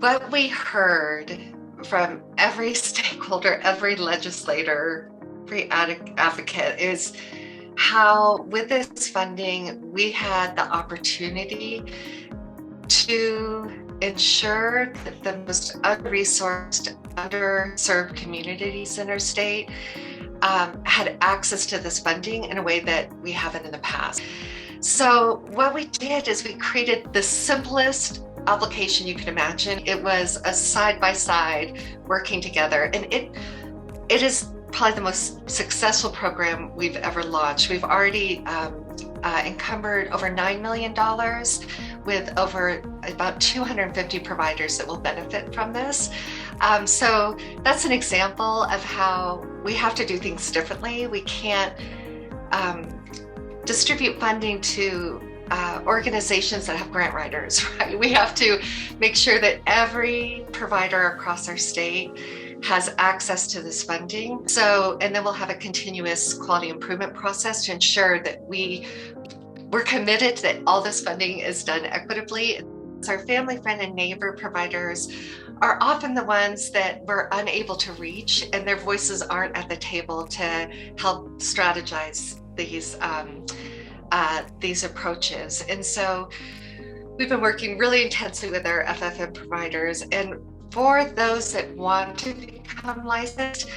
What we heard from every stakeholder, every legislator, every advocate is how with this funding, we had the opportunity to ensure that the most under-resourced, underserved communities in our state had access to this funding in a way that we haven't in the past. So what we did is we created the simplest application you can imagine. It was a side-by-side working together, and it is probably the most successful program we've ever launched. We've already encumbered over $9 million with over about 250 providers that will benefit from this. So that's an example of how we have to do things differently. We can't distribute funding to organizations that have grant writers, right? We have to make sure that every provider across our state has access to this funding. And then we'll have a continuous quality improvement process to ensure that we're committed that all this funding is done equitably. So our family, friend, and neighbor providers are often the ones that we're unable to reach, and their voices aren't at the table to help strategize these approaches. And so we've been working really intensely with our FFM providers. And for those that want to become licensed,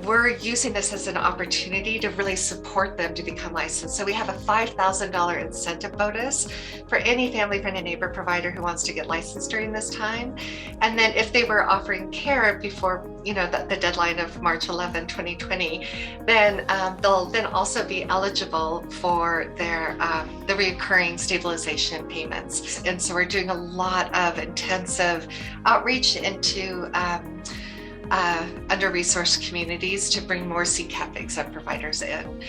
we're using this as an opportunity to really support them to become licensed. So we have a $5,000 incentive bonus for any family, friend, and neighbor provider who wants to get licensed during this time. And then if they were offering care before, the deadline of March 11, 2020, then they'll then also be eligible for their the recurring stabilization payments. And so we're doing a lot of intensive outreach into under-resourced communities to bring more CCAP exempt providers in.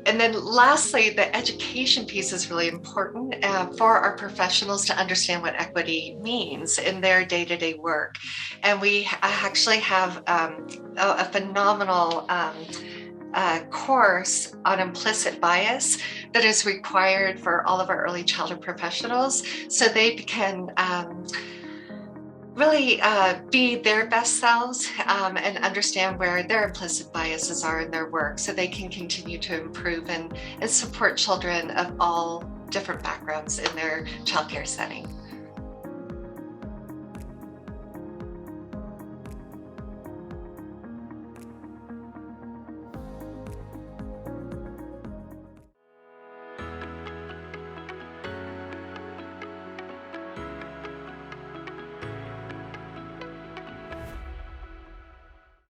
And then lastly, the education piece is really important for our professionals to understand what equity means in their day-to-day work. And we actually have a phenomenal course on implicit bias that is required for all of our early childhood professionals, so they can really be their best selves and understand where their implicit biases are in their work, so they can continue to improve and support children of all different backgrounds in their childcare setting.